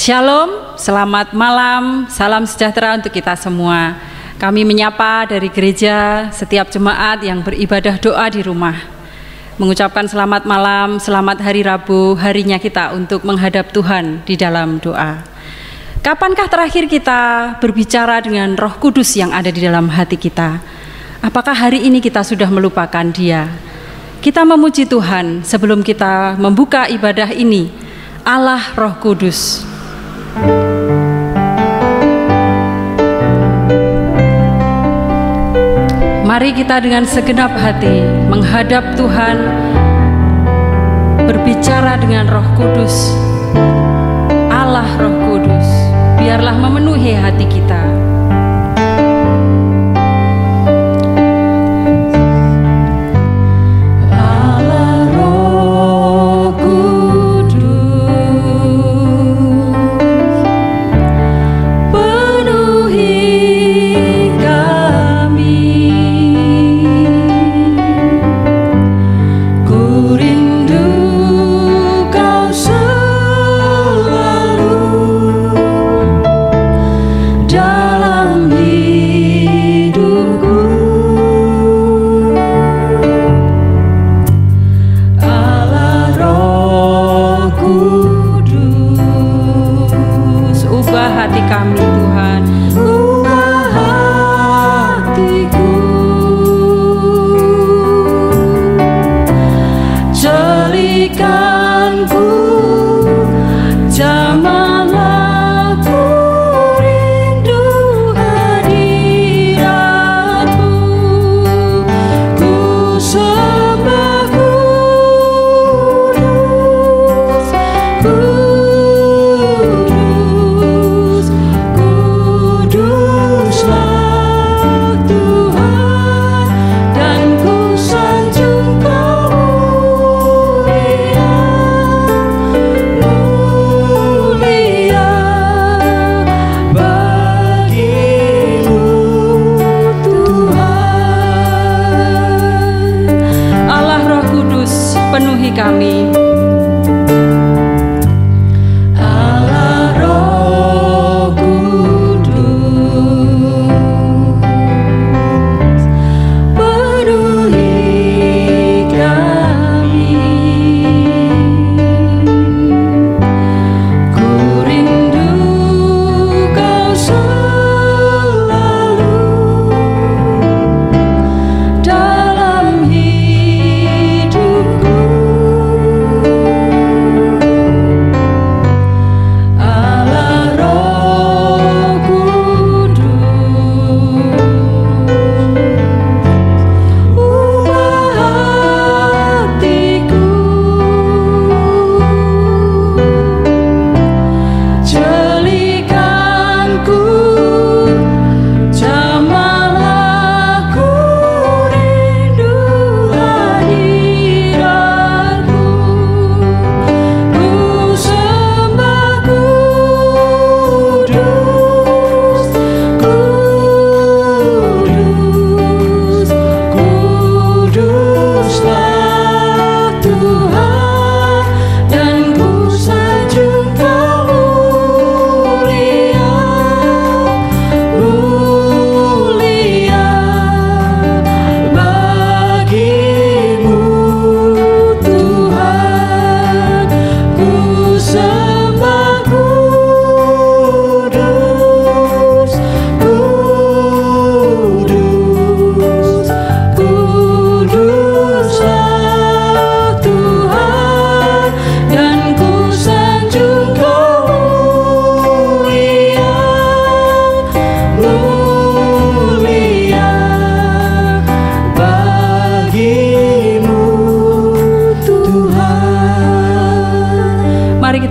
Shalom, selamat malam, salam sejahtera untuk kita semua. Kami menyapa dari gereja setiap jemaat yang beribadah doa di rumah. Mengucapkan selamat malam, selamat hari Rabu, harinya kita untuk menghadap Tuhan di dalam doa. Kapankah terakhir kita berbicara dengan Roh Kudus yang ada di dalam hati kita? Apakah hari ini kita sudah melupakan Dia? Kita memuji Tuhan sebelum kita membuka ibadah ini. Allah Roh Kudus. Mari kita dengan segenap hati menghadap Tuhan, berbicara dengan Roh Kudus. Allah Roh Kudus, biarlah memenuhi hati kita.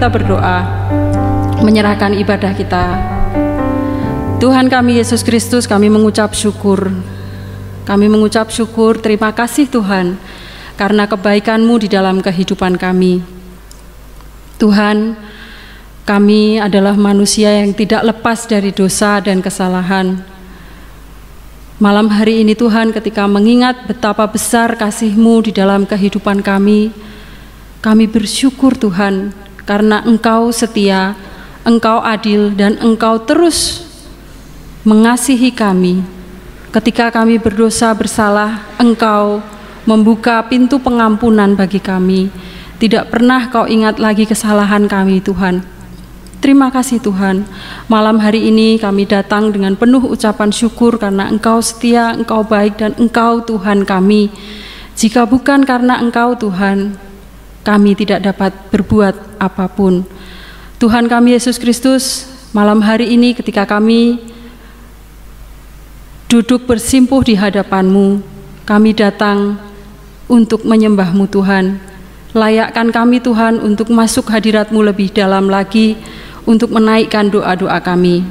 Berdoa, menyerahkan ibadah kita. Tuhan kami Yesus Kristus, kami mengucap syukur. Kami mengucap syukur, terima kasih Tuhan, karena kebaikan-Mu di dalam kehidupan kami. Tuhan, kami adalah manusia yang tidak lepas dari dosa dan kesalahan. Malam hari ini Tuhan, ketika mengingat betapa besar kasih-Mu di dalam kehidupan kami bersyukur Tuhan, karena Engkau setia, Engkau adil dan Engkau terus mengasihi kami. Ketika kami berdosa bersalah, Engkau membuka pintu pengampunan bagi kami. Tidak pernah Kau ingat lagi kesalahan kami, Tuhan. Terima kasih Tuhan. Malam hari ini kami datang dengan penuh ucapan syukur karena Engkau setia, Engkau baik, dan Engkau Tuhan kami. Jika bukan karena Engkau Tuhan, kami tidak dapat berbuat apapun. Tuhan kami Yesus Kristus, malam hari ini ketika kami duduk bersimpuh di hadapan-Mu, kami datang untuk menyembah-Mu Tuhan. Layakkan kami Tuhan untuk masuk hadirat-Mu lebih dalam lagi, untuk menaikkan doa-doa kami.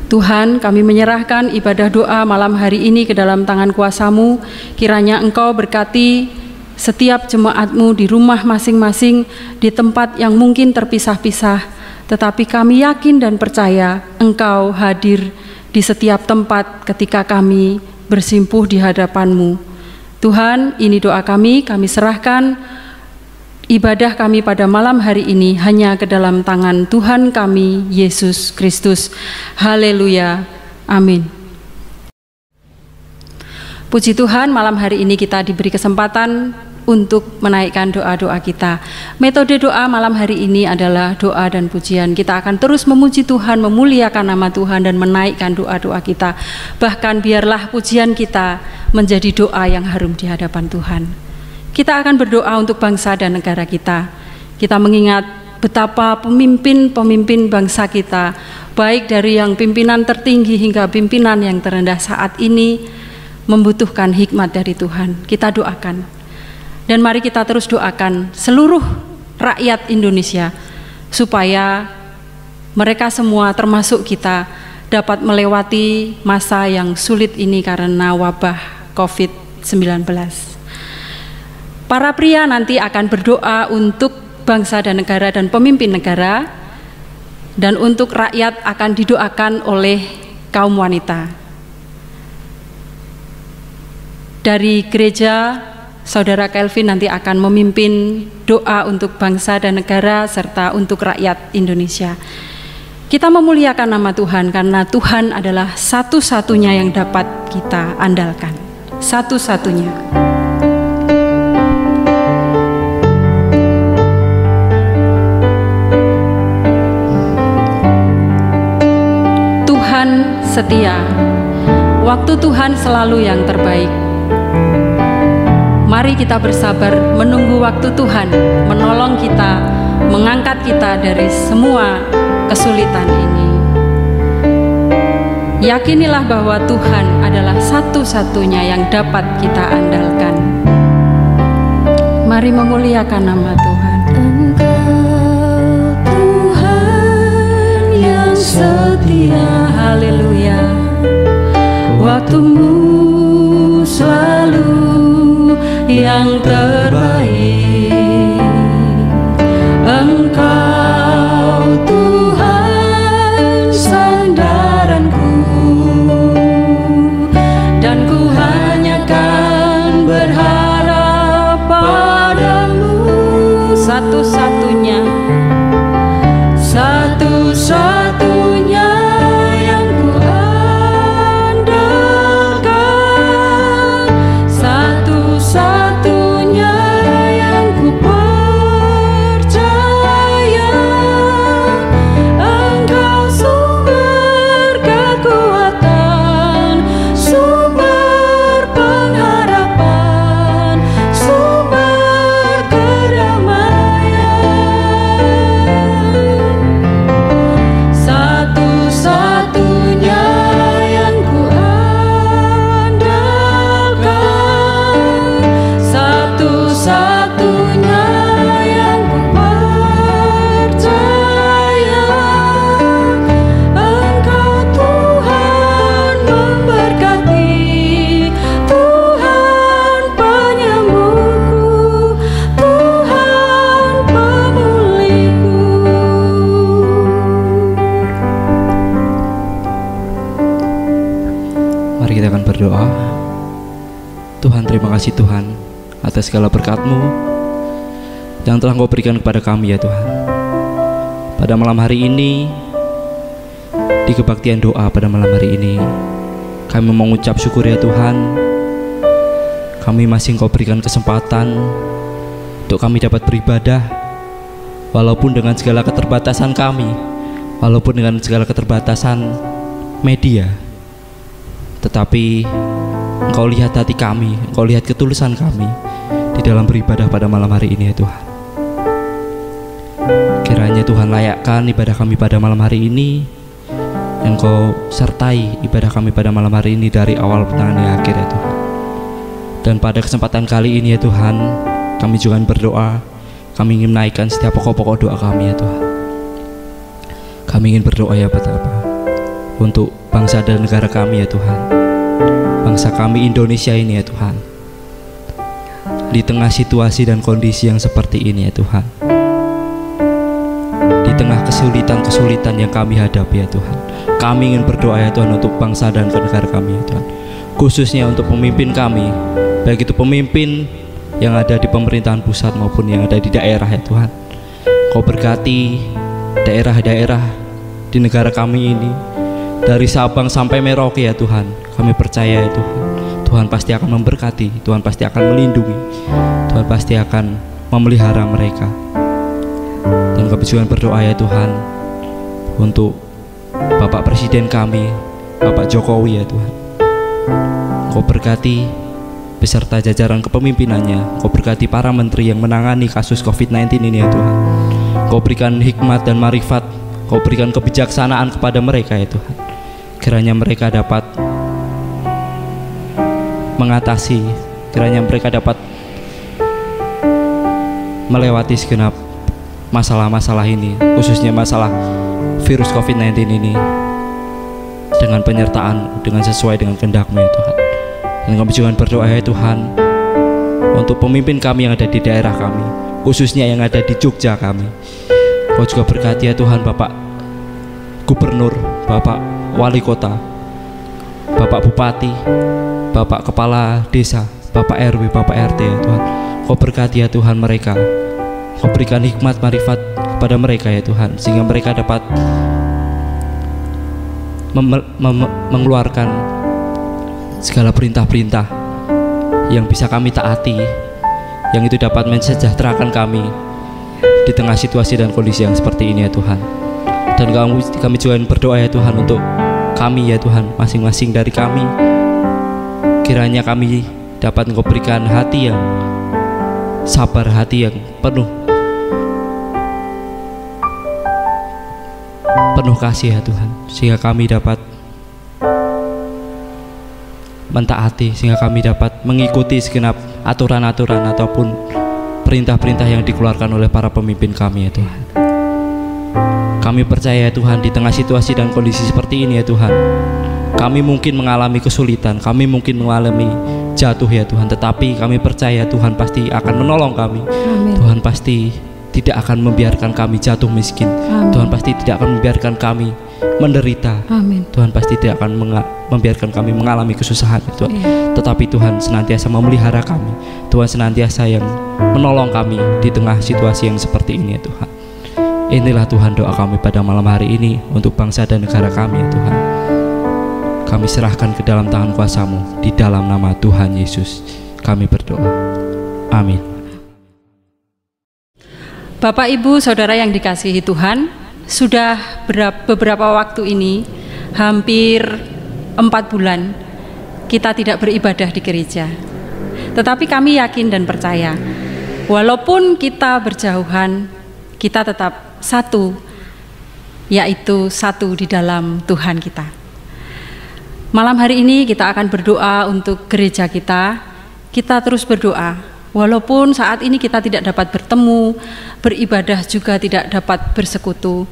Tuhan, kami menyerahkan ibadah doa malam hari ini ke dalam tangan kuasa-Mu. Kiranya Engkau berkati setiap jemaat-Mu di rumah masing-masing, di tempat yang mungkin terpisah-pisah, tetapi kami yakin dan percaya Engkau hadir di setiap tempat ketika kami bersimpuh di hadapan-Mu. Tuhan, ini doa kami serahkan ibadah kami pada malam hari ini hanya ke dalam tangan Tuhan kami, Yesus Kristus. Haleluya. Amin. Puji Tuhan, malam hari ini kita diberi kesempatan untuk menaikkan doa-doa kita. Metode doa malam hari ini adalah doa dan pujian. Kita akan terus memuji Tuhan, memuliakan nama Tuhan, dan menaikkan doa-doa kita. Bahkan biarlah pujian kita menjadi doa yang harum di hadapan Tuhan. Kita akan berdoa untuk bangsa dan negara kita. Kita mengingat betapa pemimpin-pemimpin bangsa kita, baik dari yang pimpinan tertinggi hingga pimpinan yang terendah saat ini, membutuhkan hikmat dari Tuhan. Kita doakan. Dan mari kita terus doakan seluruh rakyat Indonesia supaya mereka semua termasuk kita dapat melewati masa yang sulit ini karena wabah COVID-19. Para pria nanti akan berdoa untuk bangsa dan negara dan pemimpin negara, dan untuk rakyat akan didoakan oleh kaum wanita. Dari gereja, Saudara Kelvin nanti akan memimpin doa untuk bangsa dan negara serta untuk rakyat Indonesia. Kita memuliakan nama Tuhan karena Tuhan adalah satu-satunya yang dapat kita andalkan. Satu-satunya. Tuhan setia. Waktu Tuhan selalu yang terbaik. Mari kita bersabar menunggu waktu Tuhan menolong kita, mengangkat kita dari semua kesulitan ini. Yakinilah bahwa Tuhan adalah satu-satunya yang dapat kita andalkan. Mari memuliakan nama Tuhan. Engkau Tuhan yang setia, haleluya. Waktumu selalu yang terbaik. Engkau Tuhan sandaranku, dan ku hanya kan berharap padamu. Satu-satunya, satu-satunya yang ku andalkan, satu-satunya yang ku percaya. Engkau sumber kekuatan, sumber pengharapan, sumber kedamaian. Satu-satunya yang ku andalkan, satu-satunya yang ku percaya. Engkau Tuhan memberkati, Tuhan penyembuhku, Tuhan pemulihku. Mari kita akan berdoa. Tuhan, terima kasih Tuhan atas segala berkat-Mu yang telah Engkau berikan kepada kami ya Tuhan. pada malam hari ini, di kebaktian doa pada malam hari ini, kami mengucap syukur ya Tuhan, kami masih Engkau berikan kesempatan untuk kami dapat beribadah, walaupun dengan segala keterbatasan kami, walaupun dengan segala keterbatasan media, tetapi Engkau lihat hati kami, Engkau lihat ketulusan kami di dalam beribadah pada malam hari ini ya Tuhan. Kiranya Tuhan layakkan ibadah kami pada malam hari ini, dan Engkau sertai ibadah kami pada malam hari ini dari awal pertengahan akhir ya Tuhan. Dan pada kesempatan kali ini ya Tuhan, kami juga berdoa, kami ingin menaikkan setiap pokok-pokok doa kami ya Tuhan. Kami ingin berdoa ya Bapak, untuk bangsa dan negara kami ya Tuhan, bangsa kami Indonesia ini ya Tuhan, di tengah situasi dan kondisi yang seperti ini ya Tuhan, di tengah kesulitan-kesulitan yang kami hadapi ya Tuhan, kami ingin berdoa ya Tuhan untuk bangsa dan negara kami ya Tuhan, khususnya untuk pemimpin kami, baik itu pemimpin yang ada di pemerintahan pusat maupun yang ada di daerah ya Tuhan. Kau berkati daerah-daerah di negara kami ini, dari Sabang sampai Merauke ya Tuhan. Kami percaya ya Tuhan, Tuhan pasti akan memberkati, Tuhan pasti akan melindungi, Tuhan pasti akan memelihara mereka. Dan kami juga berdoa ya Tuhan untuk Bapak Presiden kami, Bapak Jokowi ya Tuhan. Kau berkati beserta jajaran kepemimpinannya, Kau berkati para menteri yang menangani kasus COVID-19 ini ya Tuhan. Kau berikan hikmat dan marifat, Kau berikan kebijaksanaan kepada mereka ya Tuhan. Kiranya mereka dapat mengatasi, kiranya mereka dapat melewati segenap masalah-masalah ini, khususnya masalah virus COVID-19 ini, dengan penyertaan, dengan sesuai dengan kehendak-Mu ya Tuhan. Dan kami juga berdoa ya Tuhan untuk pemimpin kami yang ada di daerah kami, khususnya yang ada di Jogja kami. Kau juga berkati ya Tuhan Bapak Gubernur, Bapak Wali Kota, Bapak Bupati, Bapak Kepala Desa, Bapak RW, Bapak RT ya Tuhan. Kau berkati ya Tuhan mereka, Kau berikan hikmat marifat kepada mereka ya Tuhan, sehingga mereka dapat mengeluarkan segala perintah-perintah yang bisa kami taati, yang itu dapat mensejahterakan kami di tengah situasi dan kondisi yang seperti ini ya Tuhan. Dan kami juga berdoa ya Tuhan untuk kami ya Tuhan, masing-masing dari kami, kiranya kami dapat Engkau berikan hati yang sabar, hati yang penuh kasih ya Tuhan, sehingga kami dapat mentaati, sehingga kami dapat mengikuti segenap aturan-aturan ataupun perintah-perintah yang dikeluarkan oleh para pemimpin kami ya Tuhan. Kami percaya ya Tuhan, di tengah situasi dan kondisi seperti ini ya Tuhan, kami mungkin mengalami kesulitan, kami mungkin mengalami jatuh ya Tuhan, tetapi kami percaya Tuhan pasti akan menolong kami. Amin. Tuhan pasti tidak akan membiarkan kami jatuh miskin. Amin. Tuhan pasti tidak akan membiarkan kami menderita. Amin. Tuhan pasti tidak akan membiarkan kami mengalami kesusahan Tuhan. Tetapi Tuhan senantiasa memelihara kami, Tuhan senantiasa yang menolong kami di tengah situasi yang seperti ini ya Tuhan. Inilah Tuhan doa kami pada malam hari ini untuk bangsa dan negara kami ya Tuhan. Kami serahkan ke dalam tangan kuasa-Mu, di dalam nama Tuhan Yesus kami berdoa. Amin. Bapak Ibu Saudara yang dikasihi Tuhan, sudah beberapa waktu ini, hampir 4 bulan kita tidak beribadah di gereja. Tetapi kami yakin dan percaya, walaupun kita berjauhan, kita tetap satu, yaitu satu di dalam Tuhan kita. Malam hari ini kita akan berdoa untuk gereja kita. Kita terus berdoa, walaupun saat ini kita tidak dapat bertemu, beribadah juga tidak dapat bersekutu,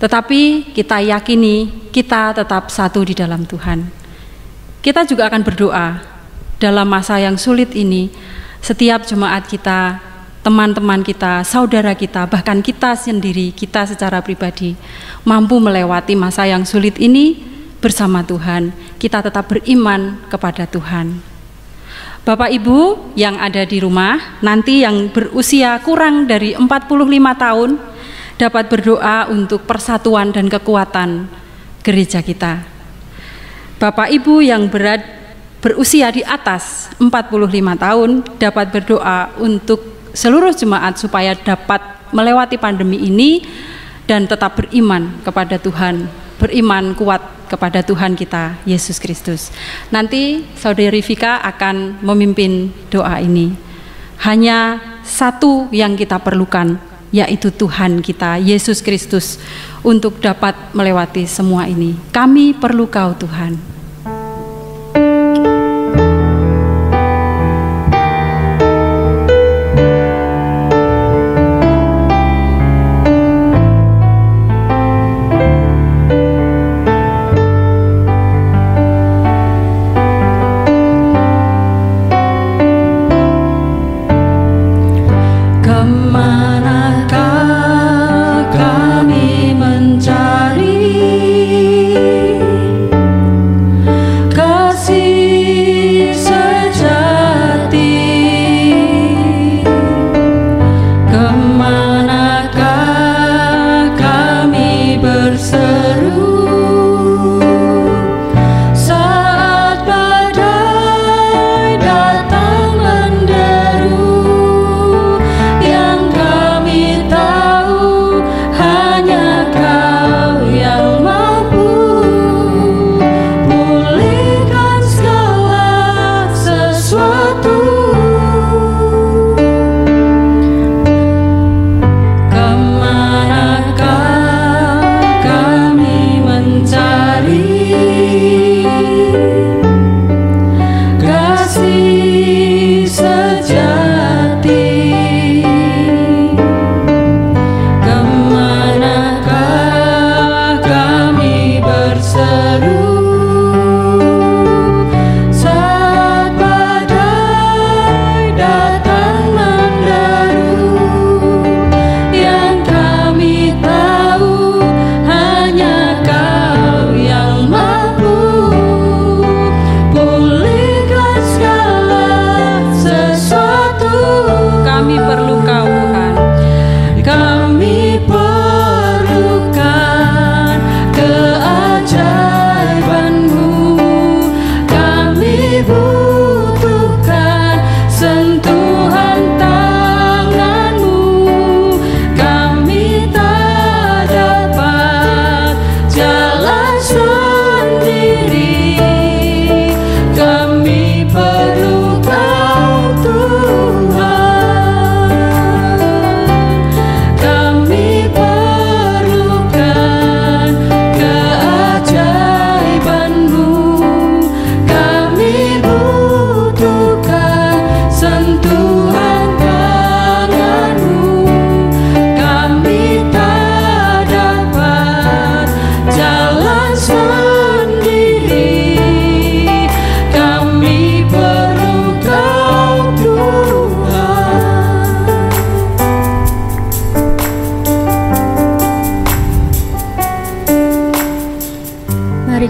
tetapi kita yakini kita tetap satu di dalam Tuhan. Kita juga akan berdoa dalam masa yang sulit ini, setiap jemaat kita, teman-teman kita, saudara kita, bahkan kita sendiri, kita secara pribadi mampu melewati masa yang sulit ini bersama Tuhan. Kita tetap beriman kepada Tuhan. Bapak Ibu yang ada di rumah, nanti yang berusia kurang dari 45 tahun, dapat berdoa untuk persatuan dan kekuatan gereja kita. Bapak Ibu yang berusia di atas 45 tahun dapat berdoa untuk seluruh jemaat supaya dapat melewati pandemi ini dan tetap beriman kepada Tuhan, beriman kuat kepada Tuhan kita, Yesus Kristus. Nanti Saudari Vika akan memimpin doa ini. Hanya satu yang kita perlukan, yaitu Tuhan kita, Yesus Kristus, untuk dapat melewati semua ini. Kami perlu Kau, Tuhan.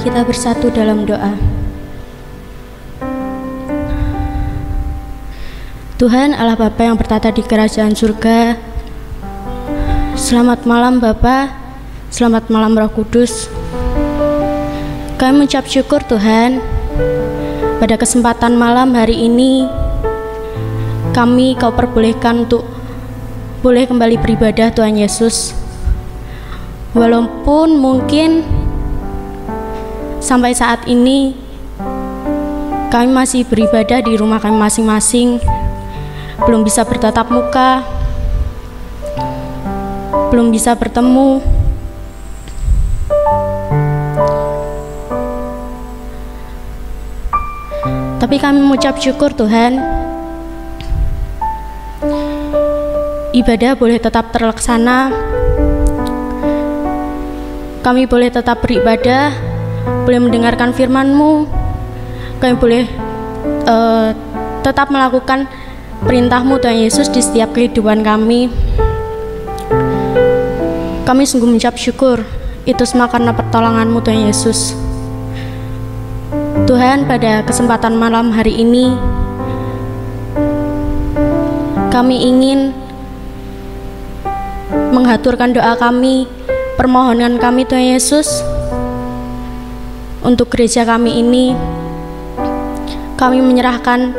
Kita bersatu dalam doa. Tuhan Allah Bapa yang bertata di kerajaan surga, selamat malam Bapa, selamat malam Roh Kudus. Kami mengucap syukur Tuhan, pada kesempatan malam hari ini kami Kau perbolehkan untuk boleh kembali beribadah Tuhan Yesus. Walaupun mungkin sampai saat ini kami masih beribadah di rumah kami masing-masing, belum bisa bertatap muka, belum bisa bertemu. Tapi kami mengucap syukur Tuhan, ibadah boleh tetap terlaksana, kami boleh tetap beribadah, boleh mendengarkan firman-Mu, kami boleh tetap melakukan perintah-Mu Tuhan Yesus di setiap kehidupan kami. Kami sungguh mengucap syukur, itu semua karena pertolongan-Mu Tuhan Yesus. Tuhan, pada kesempatan malam hari ini kami ingin menghaturkan doa kami, permohonan kami Tuhan Yesus untuk gereja kami ini. Kami menyerahkan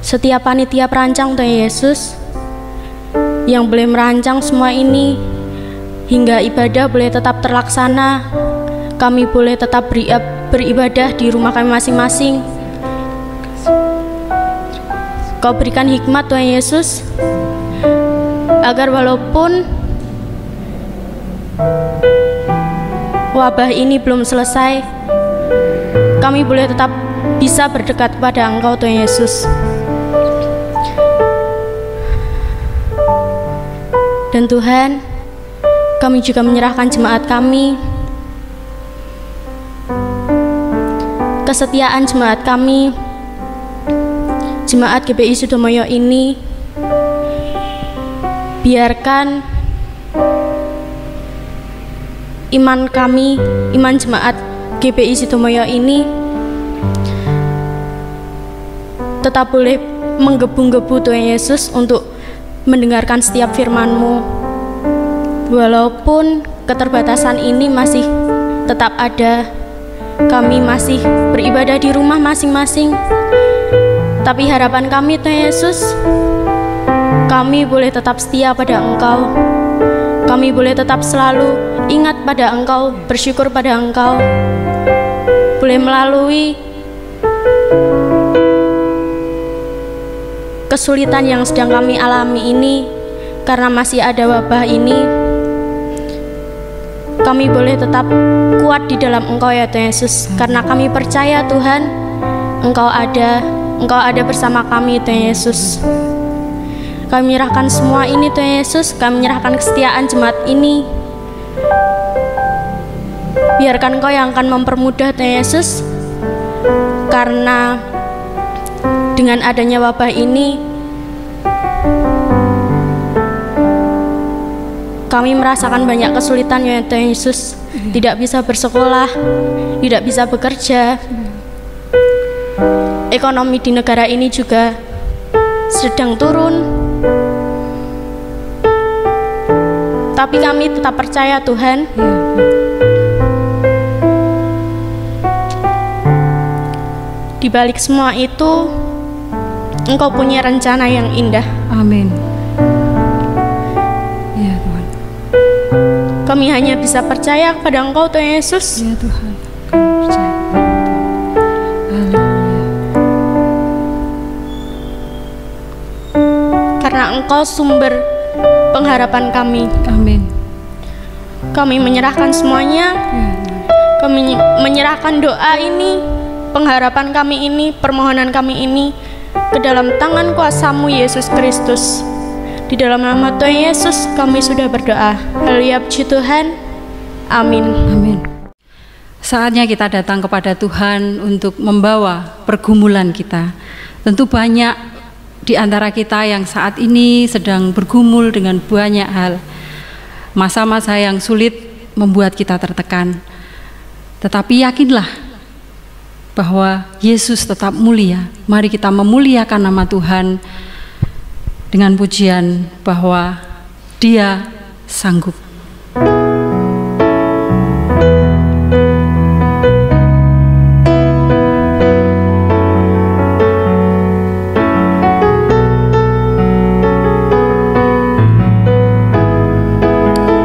setiap panitia perancang Tuhan Yesus yang boleh merancang semua ini hingga ibadah boleh tetap terlaksana. Kami boleh tetap beribadah di rumah kami masing-masing. Kau berikan hikmat Tuhan Yesus, agar walaupun wabah ini belum selesai, kami boleh tetap bisa berdekat kepada Engkau Tuhan Yesus. Dan Tuhan, kami juga menyerahkan jemaat kami, kesetiaan jemaat kami, jemaat GPI Sudomoyo ini. Biarkan iman kami, iman jemaat GPI Sudomoyo ini tetap boleh menggebu-gebu Tuhan Yesus untuk mendengarkan setiap firman-Mu. Walaupun keterbatasan ini masih tetap ada, kami masih beribadah di rumah masing-masing, tapi harapan kami Tuhan Yesus, kami boleh tetap setia pada Engkau. Kami boleh tetap selalu ingat pada Engkau, bersyukur pada Engkau. Boleh melalui kesulitan yang sedang kami alami ini, karena masih ada wabah ini, kami boleh tetap kuat di dalam Engkau ya Tuhan Yesus. Karena kami percaya Tuhan, Engkau ada bersama kami Tuhan Yesus. Kami menyerahkan semua ini Tuhan Yesus. Kami menyerahkan kesetiaan jemaat ini. Biarkan Engkau yang akan mempermudah Tuhan Yesus. Karena dengan adanya wabah ini, kami merasakan banyak kesulitan ya Tuhan Yesus. Tidak bisa bersekolah, tidak bisa bekerja. Ekonomi di negara ini juga sedang turun. Tapi kami tetap percaya Tuhan, di balik semua itu Engkau punya rencana yang indah. Amin. Ya Tuhan. Kami hanya bisa percaya kepada Engkau Tuhan Yesus. Ya Tuhan, kami percaya. Haleluya. Karena Engkau sumber pengharapan kami. Amin. Kami menyerahkan semuanya. Kami menyerahkan doa ini, pengharapan kami ini, permohonan kami ini ke dalam tangan kuasa-Mu Yesus Kristus. Di dalam nama Tuhan Yesus kami sudah berdoa. Haleluya, puji Tuhan. Amin. Amin. Saatnya kita datang kepada Tuhan untuk membawa pergumulan kita. Tentu banyak di antara kita yang saat ini sedang bergumul dengan banyak hal. Masa-masa yang sulit membuat kita tertekan. Tetapi yakinlah bahwa Yesus tetap mulia. Mari kita memuliakan nama Tuhan dengan pujian bahwa Dia sanggup.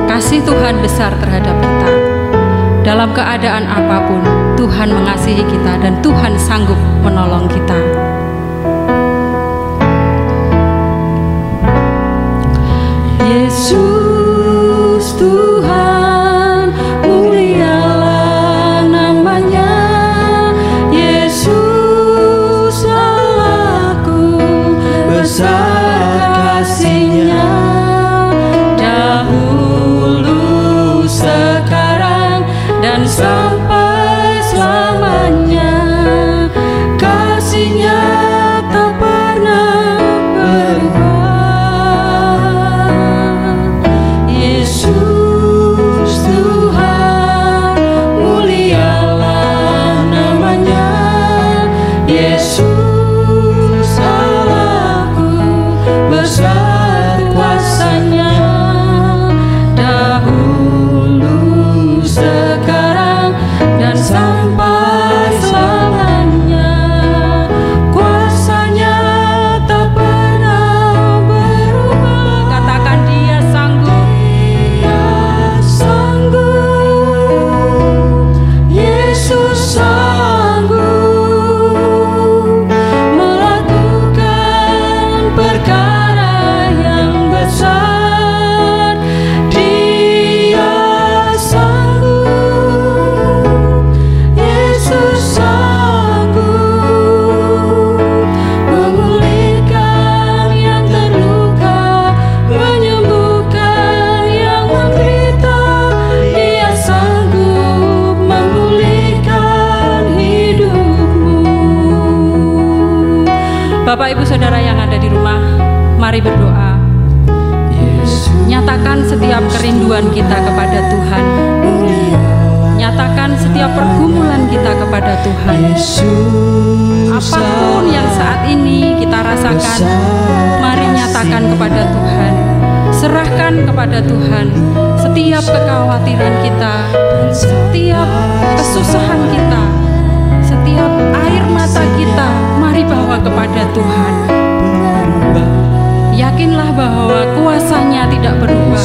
Kasih Tuhan besar terhadap kita. Dalam keadaan apapun, Tuhan mengasihi kita dan Tuhan sanggup menolong kita. Yesus Tuhan, mulialah namanya. Yesus Allahku, besar kasih-Nya. Dahulu, sekarang, dan sampai selamanya. Kasih-Nya perkara yang besar, Dia sanggup, Yesus sanggup memulihkan yang terluka, menyembuhkan yang menderita. Dia sanggup memulihkan hidupmu. Bapak Ibu Saudara yang ada di rumah, mari berdoa. Nyatakan setiap kerinduan kita kepada Tuhan. Nyatakan setiap pergumulan kita kepada Tuhan. Apapun yang saat ini kita rasakan, mari nyatakan kepada Tuhan. Serahkan kepada Tuhan setiap kekhawatiran kita, setiap kesusahan kita, setiap air mata kita, mari bawa kepada Tuhan. Yakinlah bahwa kuasa-Nya tidak berubah,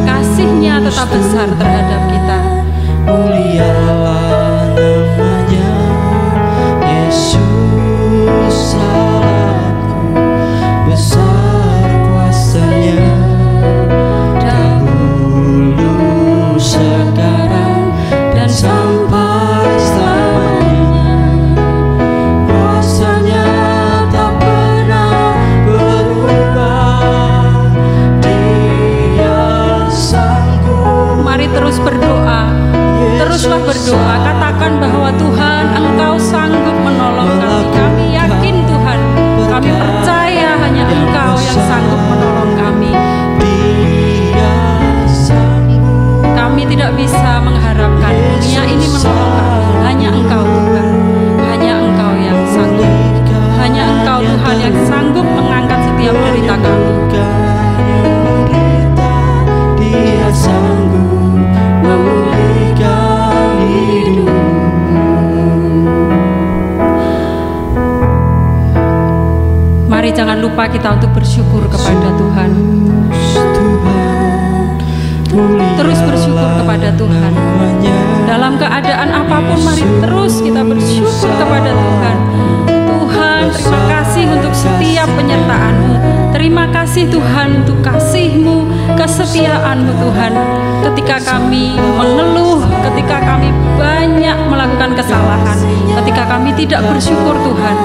kasih-Nya tetap besar terhadap kita. Mulialah namanya, Yesus salahku, besar kuasa-Nya, dahulu, sekarang, dan sampai selamanya. Kuasa-Nya tak pernah berubah, Dia sanggup. Mari terus berdoa. Teruslah berdoa, katakan bahwa Tuhan, Engkau sanggup menolong kami. Kami yakin Tuhan, kami percaya hanya Engkau yang sanggup menolong kami. Kami tidak bisa mengharapkan dunia ini menolong kami. Hanya Engkau Tuhan, hanya Engkau yang sanggup. Hanya Engkau Tuhan yang sanggup mengangkat setiap derita kami. Dia sanggup memulihkan hidup. Mari jangan lupa kita untuk bersyukur kepada Tuhan. Terus bersyukur kepada Tuhan. Dalam keadaan apapun, mari terus kita bersyukur kepada Tuhan. Tuhan, terima kasih untuk setiap penyertaan-Mu. Terima kasih Tuhan untuk kasih-Mu, kesetiaan-Mu Tuhan. Ketika kami mengeluh, ketika kami banyak melakukan kesalahan, ketika kami tidak bersyukur Tuhan,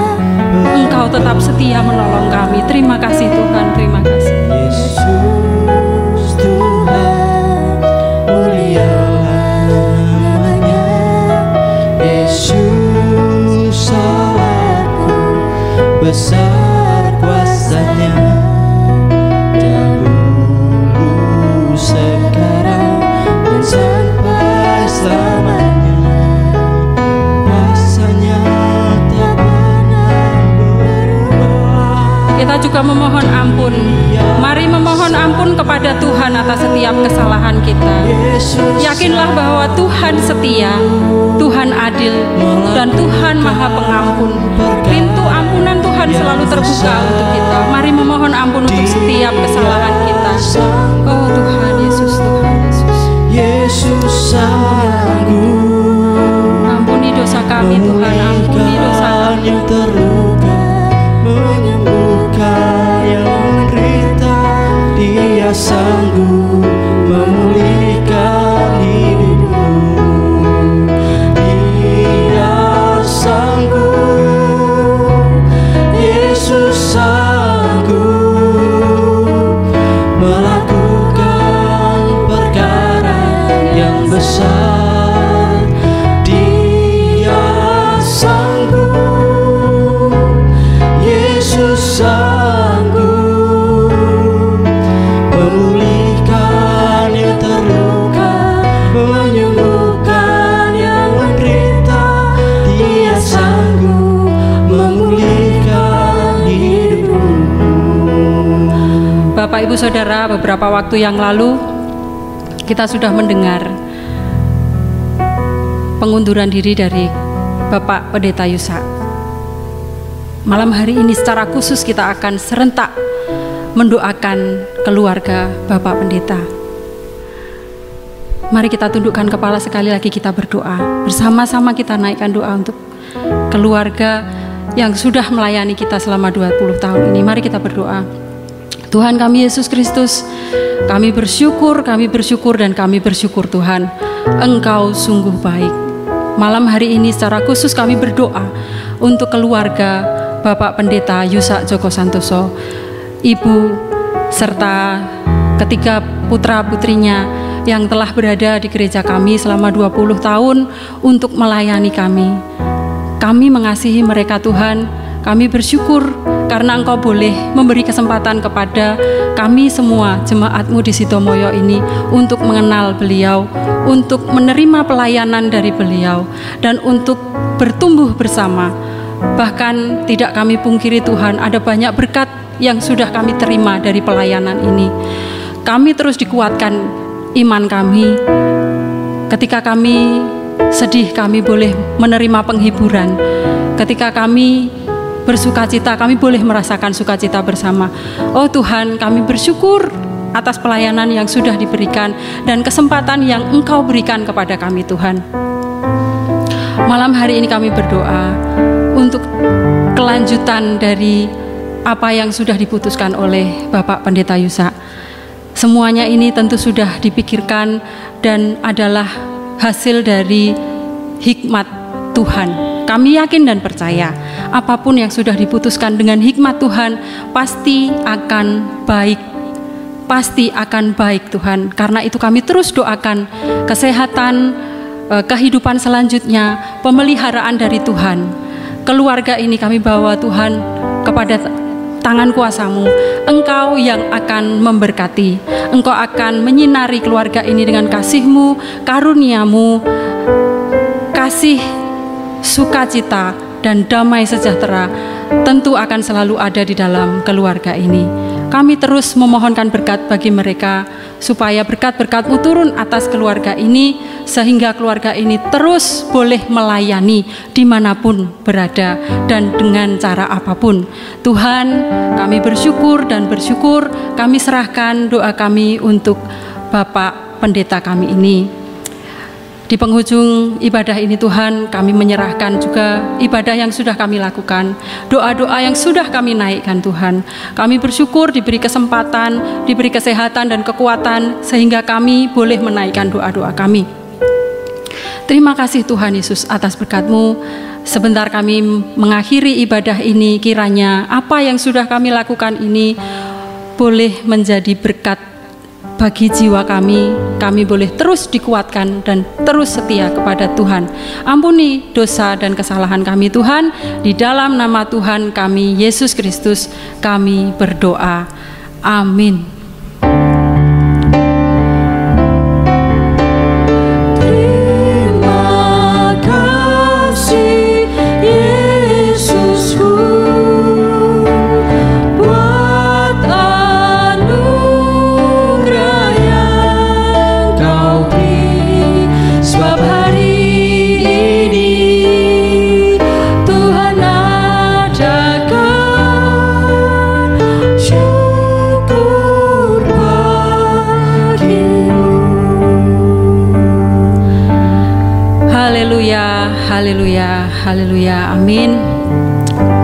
Engkau tetap setia menolong kami. Terima kasih Tuhan, terima kasih. Yesus Tuhan, mulialah namanya, Yesus salahku, besar kuasa-Nya, dahulu, sekarang, dan sampai selamanya. Kuasa-Nya tak pernah berubah. Kita juga memohon ampun. Mari memohon ampun kepada Tuhan atas setiap kesalahan kita. Yakinlah bahwa Tuhan setia, Tuhan adil, dan Tuhan Maha Pengampun. Pintu ampunan Tuhan selalu terbuka untuk kita. Mari memohon ampun untuk setiap kesalahan kita. Oh Tuhan Yesus, Tuhan Yesus. Yesus sanggup. Ampuni dosa kami Tuhan, ampuni dosa kami. Yang terluka, menyembuhkan yang menderita. Dia sanggup memulihkan hidupmu. Dia sanggup, Yesus sanggup melakukan perkara yang besar. Dia sanggup, Yesus sanggup memulihkan yang terluka, menyembuhkan yang menderita. Dia sanggup memulihkan hidupmu. Bapak Ibu Saudara, beberapa waktu yang lalu kita sudah mendengar pengunduran diri dari Bapak Pendeta Yusak. Malam hari ini secara khusus kita akan serentak mendoakan keluarga Bapak Pendeta. Mari kita tundukkan kepala sekali lagi, kita berdoa. Bersama-sama kita naikkan doa untuk keluarga yang sudah melayani kita selama 20 tahun ini. Mari kita berdoa. Tuhan kami Yesus Kristus, kami bersyukur dan kami bersyukur Tuhan, Engkau sungguh baik. Malam hari ini secara khusus kami berdoa untuk keluarga Bapak Pendeta Yusak Joko Santoso, Ibu, serta ketiga putra-putrinya yang telah berada di gereja kami selama 20 tahun untuk melayani kami. Kami mengasihi mereka Tuhan, kami bersyukur karena Engkau boleh memberi kesempatan kepada kami semua jemaat-Mu di Sidomoyo ini untuk mengenal beliau, untuk menerima pelayanan dari beliau, dan untuk bertumbuh bersama. Bahkan tidak kami pungkiri Tuhan, ada banyak berkat yang sudah kami terima dari pelayanan ini. Kami terus dikuatkan iman kami. Ketika kami sedih, kami boleh menerima penghiburan. Ketika kami bersukacita, kami boleh merasakan sukacita bersama. Oh Tuhan, kami bersyukur atas pelayanan yang sudah diberikan dan kesempatan yang Engkau berikan kepada kami Tuhan. Malam hari ini kami berdoa untuk kelanjutan dari apa yang sudah diputuskan oleh Bapak Pendeta Yusak. Semuanya ini tentu sudah dipikirkan dan adalah hasil dari hikmat Tuhan. Kami yakin dan percaya apapun yang sudah diputuskan dengan hikmat Tuhan pasti akan baik. Pasti akan baik Tuhan. Karena itu kami terus doakan kesehatan, kehidupan selanjutnya, pemeliharaan dari Tuhan. Keluarga ini kami bawa Tuhan kepada tangan kuasa-Mu. Engkau yang akan memberkati. Engkau akan menyinari keluarga ini dengan kasih-Mu, karunia-Mu, kasih, sukacita, dan damai sejahtera tentu akan selalu ada di dalam keluarga ini. Kami terus memohonkan berkat bagi mereka, supaya berkat-berkat-Mu turun atas keluarga ini, sehingga keluarga ini terus boleh melayani dimanapun berada dan dengan cara apapun. Tuhan, kami bersyukur dan bersyukur, kami serahkan doa kami untuk Bapak Pendeta kami ini. Di penghujung ibadah ini Tuhan, kami menyerahkan juga ibadah yang sudah kami lakukan, doa-doa yang sudah kami naikkan Tuhan. Kami bersyukur diberi kesempatan, diberi kesehatan dan kekuatan, sehingga kami boleh menaikkan doa-doa kami. Terima kasih Tuhan Yesus atas berkat-Mu. Sebentar kami mengakhiri ibadah ini, kiranya apa yang sudah kami lakukan ini boleh menjadi berkat bagi jiwa kami. Kami boleh terus dikuatkan dan terus setia kepada Tuhan. Ampuni dosa dan kesalahan kami Tuhan. Di dalam nama Tuhan kami Yesus Kristus kami berdoa. Amin. Haleluya, haleluya, amin.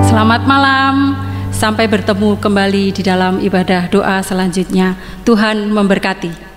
Selamat malam, sampai bertemu kembali di dalam ibadah doa selanjutnya. Tuhan memberkati.